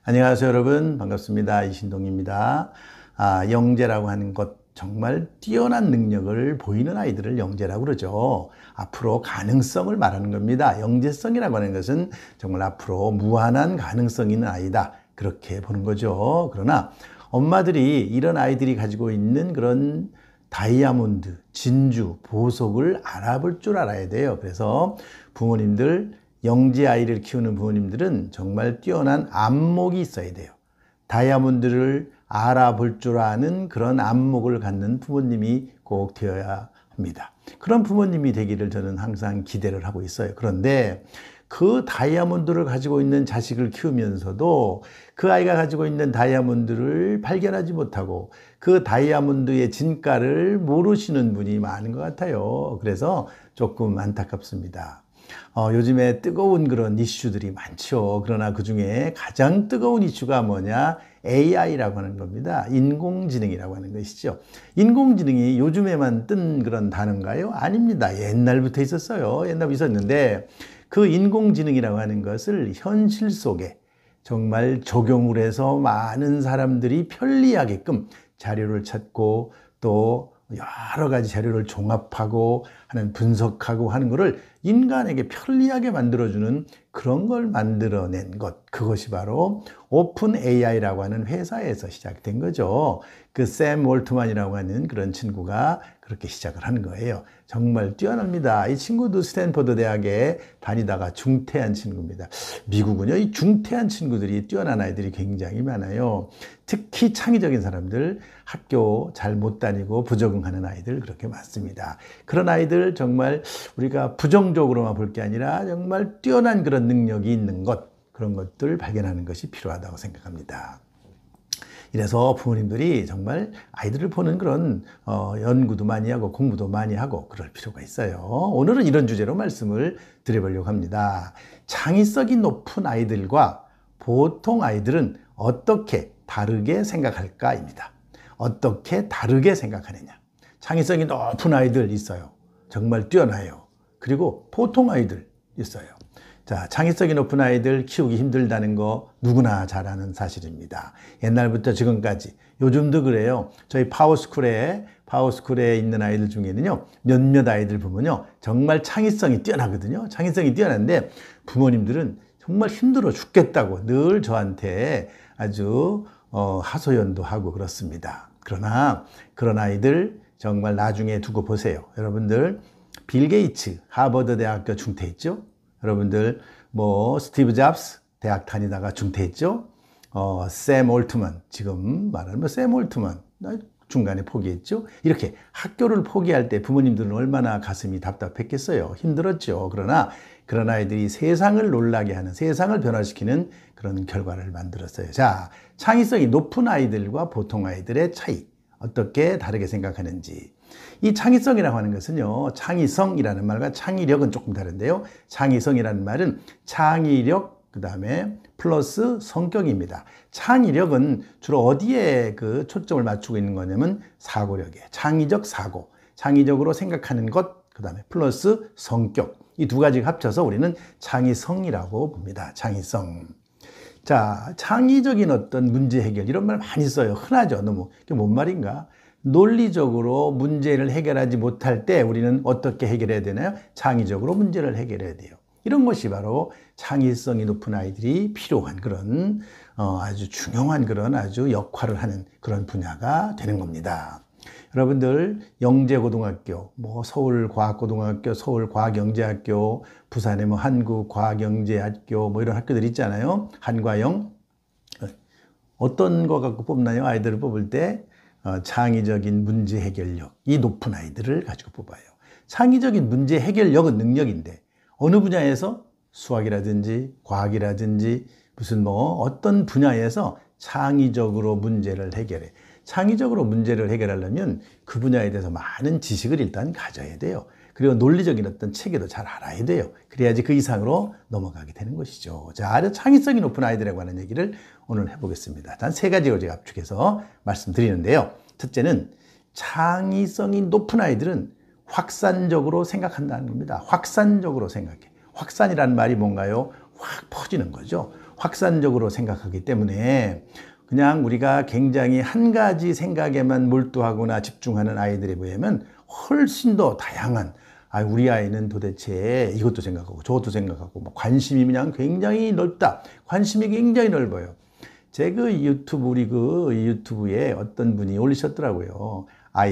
안녕하세요 여러분, 반갑습니다. 이신동입니다. 영재라고 하는 것, 정말 뛰어난 능력을 보이는 아이들을 영재라고 그러죠. 앞으로 가능성을 말하는 겁니다. 영재성이라고 하는 것은 정말 앞으로 무한한 가능성 있는 아이다, 그렇게 보는 거죠. 그러나 엄마들이 이런 아이들이 가지고 있는 그런 다이아몬드, 진주, 보석을 알아볼 줄 알아야 돼요. 그래서 부모님들, 영재 아이를 키우는 부모님들은 정말 뛰어난 안목이 있어야 돼요. 다이아몬드를 알아볼 줄 아는 그런 안목을 갖는 부모님이 꼭 되어야 합니다. 그런 부모님이 되기를 저는 항상 기대를 하고 있어요. 그런데 그 다이아몬드를 가지고 있는 자식을 키우면서도 그 아이가 가지고 있는 다이아몬드를 발견하지 못하고 그 다이아몬드의 진가를 모르시는 분이 많은 것 같아요. 그래서 조금 안타깝습니다. 요즘에 뜨거운 그런 이슈들이 많죠. 그러나 그 중에 가장 뜨거운 이슈가 뭐냐? AI라고 하는 겁니다. 인공지능이라고 하는 것이죠. 인공지능이 요즘에만 뜬 그런 단어인가요? 아닙니다. 옛날부터 있었어요. 옛날부터 있었는데 그 인공지능이라고 하는 것을 현실 속에 정말 적용을 해서 많은 사람들이 편리하게끔 자료를 찾고 또 여러 가지 자료를 종합하고 하는, 분석하고 하는 것을 인간에게 편리하게 만들어주는 그런 걸 만들어낸 것, 그것이 바로 오픈 AI라고 하는 회사에서 시작된 거죠. 그 샘 월트만이라고 하는 그런 친구가 그렇게 시작을 하는 거예요. 정말 뛰어납니다. 이 친구도 스탠퍼드 대학에 다니다가 중퇴한 친구입니다. 미국은요, 이 중퇴한 친구들이 뛰어난 아이들이 굉장히 많아요. 특히 창의적인 사람들, 학교 잘 못 다니고 부적응하는 아이들 그렇게 많습니다. 그런 아이들 정말 우리가 부정적으로만 볼 게 아니라 정말 뛰어난 그런 능력이 있는 것, 그런 것들 발견하는 것이 필요하다고 생각합니다. 이래서 부모님들이 정말 아이들을 보는 그런 연구도 많이 하고 공부도 많이 하고 그럴 필요가 있어요. 오늘은 이런 주제로 말씀을 드려보려고 합니다. 창의성이 높은 아이들과 보통 아이들은 어떻게 다르게 생각할까입니다. 어떻게 다르게 생각하느냐. 창의성이 높은 아이들 있어요. 정말 뛰어나요. 그리고 보통 아이들 있어요. 자, 창의성이 높은 아이들 키우기 힘들다는 거 누구나 잘 아는 사실입니다. 옛날부터 지금까지, 요즘도 그래요. 저희 파워스쿨에 있는 아이들 중에는요, 몇몇 아이들 보면요, 정말 창의성이 뛰어나거든요. 창의성이 뛰어난데 부모님들은 정말 힘들어 죽겠다고 늘 저한테 아주 하소연도 하고 그렇습니다. 그러나 그런 아이들 정말 나중에 두고 보세요. 여러분들, 빌 게이츠 하버드 대학교 중퇴했죠? 여러분들 스티브 잡스 대학 다니다가 중퇴했죠? 샘 올트만, 지금 말하면 샘 올트만 중간에 포기했죠? 이렇게 학교를 포기할 때 부모님들은 얼마나 가슴이 답답했겠어요. 힘들었죠. 그러나 그런 아이들이 세상을 놀라게 하는, 세상을 변화시키는 그런 결과를 만들었어요. 자, 창의성이 높은 아이들과 보통 아이들의 차이, 어떻게 다르게 생각하는지. 이 창의성이라고 하는 것은요, 창의성이라는 말과 창의력은 조금 다른데요. 창의성이라는 말은 창의력, 그 다음에 플러스 성격입니다. 창의력은 주로 어디에 그 초점을 맞추고 있는 거냐면 사고력에, 창의적 사고, 창의적으로 생각하는 것, 그 다음에 플러스 성격, 이 두 가지가 합쳐서 우리는 창의성이라고 봅니다. 창의성. 자, 창의적인 어떤 문제 해결, 이런 말 많이 써요. 흔하죠. 너무. 그게 뭔 말인가? 논리적으로 문제를 해결하지 못할 때 우리는 어떻게 해결해야 되나요? 창의적으로 문제를 해결해야 돼요. 이런 것이 바로 창의성이 높은 아이들이 필요한 그런 아주 중요한 그런 아주 역할을 하는 그런 분야가 되는 겁니다. 여러분들, 영재고등학교, 서울과학고등학교, 서울과학영재학교, 부산의 한국과학영재학교, 이런 학교들 있잖아요. 한과영. 어떤 거 갖고 뽑나요? 아이들을 뽑을 때 창의적인 문제 해결력이 높은 아이들을 가지고 뽑아요. 창의적인 문제 해결력은 능력인데 어느 분야에서, 수학이라든지 과학이라든지 무슨 어떤 분야에서 창의적으로 문제를 해결해. 창의적으로 문제를 해결하려면 그 분야에 대해서 많은 지식을 일단 가져야 돼요. 그리고 논리적인 어떤 체계도 잘 알아야 돼요. 그래야지 그 이상으로 넘어가게 되는 것이죠. 자, 아주 창의성이 높은 아이들이라고 하는 얘기를 오늘 해보겠습니다. 단 세 가지로 제가 압축해서 말씀드리는데요. 첫째는 창의성이 높은 아이들은 확산적으로 생각한다는 겁니다. 확산적으로 생각해. 확산이라는 말이 뭔가요? 확 퍼지는 거죠. 확산적으로 생각하기 때문에 그냥 우리가 굉장히 한 가지 생각에만 몰두하거나 집중하는 아이들에 비하면 훨씬 더 다양한, 우리 아이는 도대체 이것도 생각하고 저것도 생각하고 뭐 관심이 그냥 굉장히 넓다. 관심이 굉장히 넓어요. 제 그 유튜브, 우리 그 유튜브에 어떤 분이 올리셨더라고요.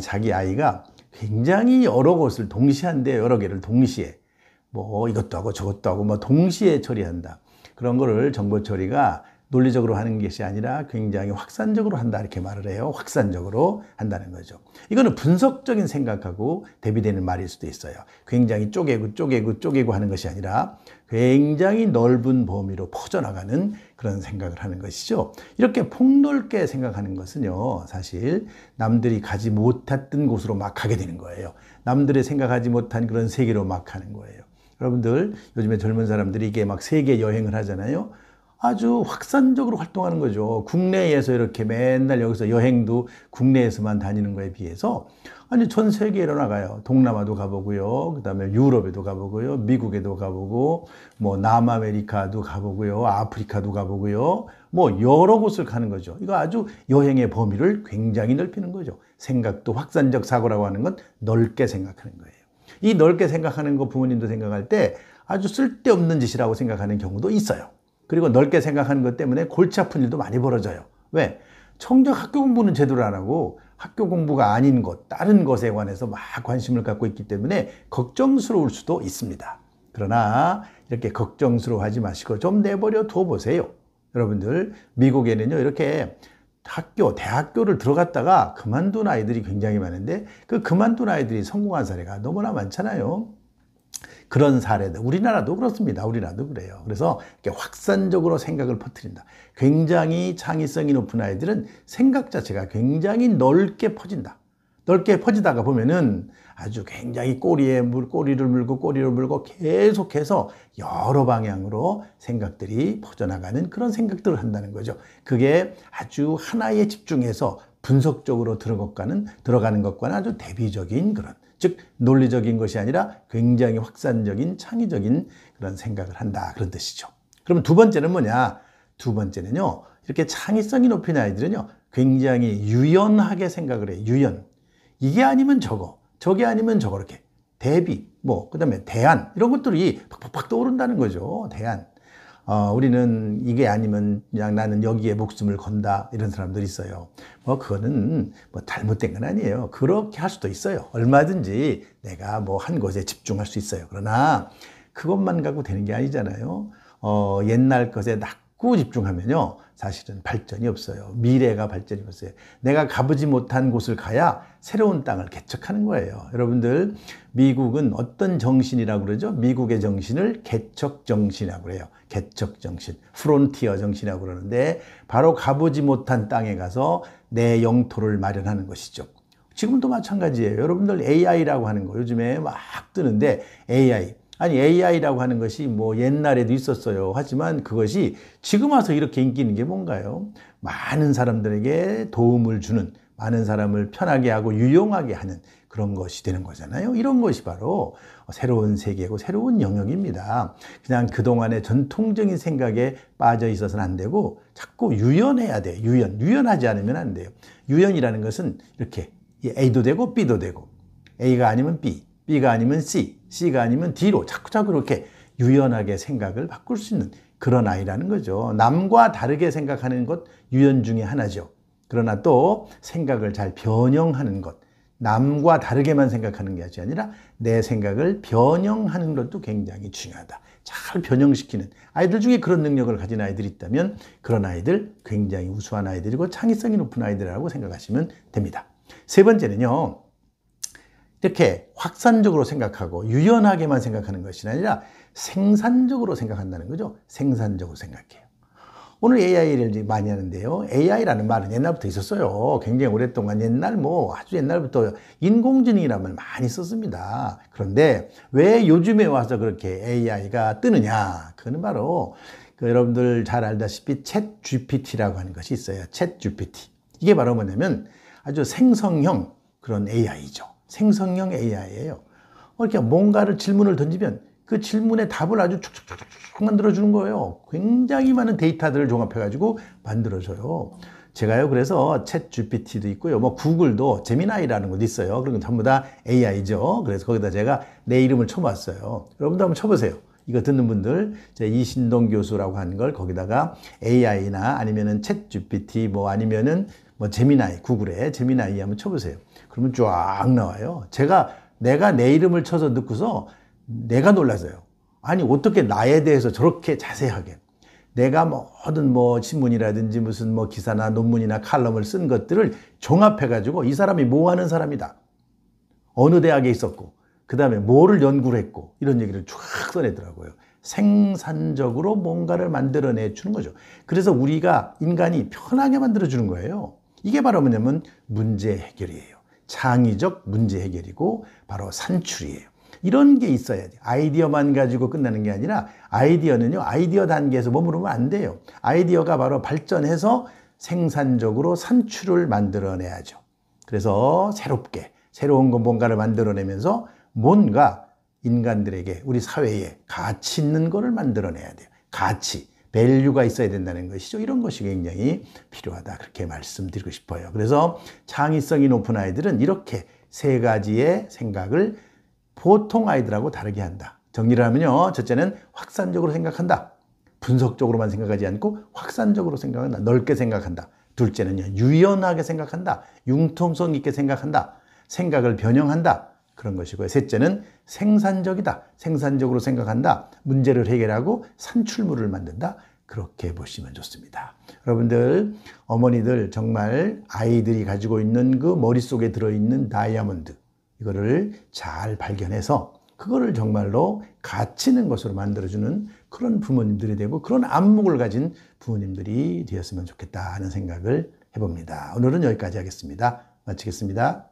자기 아이가 굉장히 여러 것을 동시에 한대요. 여러 개를 동시에. 뭐 이것도 하고 저것도 하고 뭐 동시에 처리한다. 그런 거를 정보 처리가 논리적으로 하는 것이 아니라 굉장히 확산적으로 한다 이렇게 말을 해요. 확산적으로 한다는 거죠. 이거는 분석적인 생각하고 대비되는 말일 수도 있어요. 굉장히 쪼개고 하는 것이 아니라 굉장히 넓은 범위로 퍼져나가는 그런 생각을 하는 것이죠. 이렇게 폭넓게 생각하는 것은요, 사실 남들이 가지 못했던 곳으로 막 가게 되는 거예요. 남들이 생각하지 못한 그런 세계로 막 가는 거예요. 여러분들 요즘에 젊은 사람들이 이게 막 세계 여행을 하잖아요. 아주 확산적으로 활동하는 거죠. 국내에서 이렇게 맨날 여기서 여행도 국내에서만 다니는 거에 비해서 아니 전 세계로 나가요. 동남아도 가보고요. 그다음에 유럽에도 가보고요. 미국에도 가보고 뭐 남아메리카도 가보고요. 아프리카도 가보고요. 뭐 여러 곳을 가는 거죠. 이거 아주 여행의 범위를 굉장히 넓히는 거죠. 생각도 확산적 사고라고 하는 건 넓게 생각하는 거예요. 이 넓게 생각하는 거 부모님도 생각할 때 아주 쓸데없는 짓이라고 생각하는 경우도 있어요. 그리고 넓게 생각하는 것 때문에 골치 아픈 일도 많이 벌어져요. 왜? 정작 학교 공부는 제대로 안 하고 학교 공부가 아닌 것, 다른 것에 관해서 막 관심을 갖고 있기 때문에 걱정스러울 수도 있습니다. 그러나 이렇게 걱정스러워하지 마시고 좀 내버려 둬 보세요. 여러분들 미국에는요 이렇게 대학교를 들어갔다가 그만둔 아이들이 굉장히 많은데 그 그만둔 아이들이 성공한 사례가 너무나 많잖아요. 그런 사례들, 우리나라도 그렇습니다. 우리나라도 그래요. 그래서 이렇게 확산적으로 생각을 퍼뜨린다. 굉장히 창의성이 높은 아이들은 생각 자체가 굉장히 넓게 퍼진다. 넓게 퍼지다가 보면은 아주 굉장히 꼬리를 물고 계속해서 여러 방향으로 생각들이 퍼져나가는 그런 생각들을 한다는 거죠. 그게 아주 하나에 집중해서 분석적으로 들어가는 것과는 아주 대비적인 그런, 즉 논리적인 것이 아니라 굉장히 확산적인 창의적인 그런 생각을 한다 그런 뜻이죠. 그럼 두 번째는 뭐냐? 두 번째는요, 이렇게 창의성이 높은 아이들은요 굉장히 유연하게 생각을 해요. 유연. 이게 아니면 저거, 저게 아니면 저거, 이렇게 대비, 그다음에 대안, 이런 것들이 팍팍팍 떠오른다는 거죠. 대안. 우리는 이게 아니면 그냥 나는 여기에 목숨을 건다 이런 사람들이 있어요. 그거는 잘못된 건 아니에요. 그렇게 할 수도 있어요. 얼마든지 내가 한 것에 집중할 수 있어요. 그러나 그것만 갖고 되는 게 아니잖아요. 옛날 것에 자꾸 집중하면요 사실은 발전이 없어요. 미래가 발전이 없어요. 내가 가보지 못한 곳을 가야 새로운 땅을 개척하는 거예요. 여러분들 미국은 어떤 정신이라고 그러죠? 미국의 정신을 개척 정신이라고 그래요. 개척 정신, 프론티어 정신이라고 그러는데 바로 가보지 못한 땅에 가서 내 영토를 마련하는 것이죠. 지금도 마찬가지예요. 여러분들 AI라고 하는 거 요즘에 막 뜨는데 AI라고 하는 것이 옛날에도 있었어요. 하지만 그것이 지금 와서 이렇게 인기 있는 게 뭔가요? 많은 사람들에게 도움을 주는, 많은 사람을 편하게 하고 유용하게 하는 그런 것이 되는 거잖아요. 이런 것이 바로 새로운 세계고 새로운 영역입니다. 그냥 그동안의 전통적인 생각에 빠져 있어서는 안 되고 자꾸 유연해야 돼요. 유연하지 않으면 안 돼요. 유연이라는 것은 이렇게 A도 되고 B도 되고 A가 아니면 B, B가 아니면 C, C가 아니면 D로 자꾸 이렇게 유연하게 생각을 바꿀 수 있는 그런 아이라는 거죠. 남과 다르게 생각하는 것 유연 중에 하나죠. 그러나 또 생각을 잘 변형하는 것, 남과 다르게만 생각하는 게 아니라 내 생각을 변형하는 것도 굉장히 중요하다. 잘 변형시키는 아이들 중에 그런 능력을 가진 아이들이 있다면 그런 아이들 굉장히 우수한 아이들이고 창의성이 높은 아이들이라고 생각하시면 됩니다. 세 번째는요, 이렇게 확산적으로 생각하고 유연하게만 생각하는 것이 아니라 생산적으로 생각한다는 거죠. 생산적으로 생각해요. 오늘 AI를 많이 하는데요. AI라는 말은 옛날부터 있었어요. 굉장히 오랫동안 아주 옛날부터 인공지능이라는 말 많이 썼습니다. 그런데 왜 요즘에 와서 그렇게 AI가 뜨느냐? 그거는 바로 여러분들 잘 알다시피 챗 GPT라고 하는 것이 있어요. 챗 GPT. 이게 바로 뭐냐면 아주 생성형 그런 AI죠. 생성형 AI예요. 이렇게 뭔가를 질문을 던지면 그 질문에 답을 아주 촉촉촉촉 만들어주는 거예요. 굉장히 많은 데이터들을 종합해가지고 만들어줘요. 제가요, 그래서 챗 GPT도 있고요. 뭐 구글도 제미나이라는 것도 있어요. 그런 건 전부 다 AI죠. 그래서 거기다 제가 내 이름을 쳐봤어요. 여러분도 한번 쳐보세요. 이거 듣는 분들, 제 이신동 교수라고 하는 걸 거기다가 AI나 아니면은 챗 GPT 뭐 아니면은 뭐 제미나이, 구글에 제미나이 한번 쳐보세요. 그러면 쫙 나와요. 내가 내 이름을 쳐서 듣고서 내가 놀라서요. 아니, 어떻게 나에 대해서 저렇게 자세하게 내가 모든 뭐 신문이라든지 무슨 뭐 기사나 논문이나 칼럼을 쓴 것들을 종합해가지고 이 사람이 뭐 하는 사람이다. 어느 대학에 있었고, 그 다음에 뭐를 연구를 했고, 이런 얘기를 쫙 써내더라고요. 생산적으로 뭔가를 만들어내 주는 거죠. 그래서 우리가 인간이 편하게 만들어주는 거예요. 이게 바로 뭐냐면 문제 해결이에요. 창의적 문제 해결이고 바로 산출이에요. 이런 게 있어야지. 아이디어만 가지고 끝나는 게 아니라 아이디어는요, 아이디어 단계에서 머무르면 안 돼요. 아이디어가 바로 발전해서 생산적으로 산출을 만들어내야죠. 그래서 새로운 거 뭔가를 만들어내면서 뭔가 인간들에게, 우리 사회에 가치 있는 거를 만들어내야 돼요. 가치, 밸류가 있어야 된다는 것이죠. 이런 것이 굉장히 필요하다. 그렇게 말씀드리고 싶어요. 그래서 창의성이 높은 아이들은 이렇게 세 가지의 생각을 보통 아이들하고 다르게 한다. 정리를 하면요, 첫째는 확산적으로 생각한다. 분석적으로만 생각하지 않고 확산적으로 생각한다. 넓게 생각한다. 둘째는요, 유연하게 생각한다. 융통성 있게 생각한다. 생각을 변형한다. 그런 것이고요. 셋째는 생산적이다. 생산적으로 생각한다. 문제를 해결하고 산출물을 만든다. 그렇게 보시면 좋습니다. 여러분들, 어머니들 정말 아이들이 가지고 있는 그 머릿속에 들어있는 다이아몬드, 이거를 잘 발견해서 그거를 정말로 가치 있는 것으로 만들어주는 그런 부모님들이 되고 그런 안목을 가진 부모님들이 되었으면 좋겠다 하는 생각을 해봅니다. 오늘은 여기까지 하겠습니다. 마치겠습니다.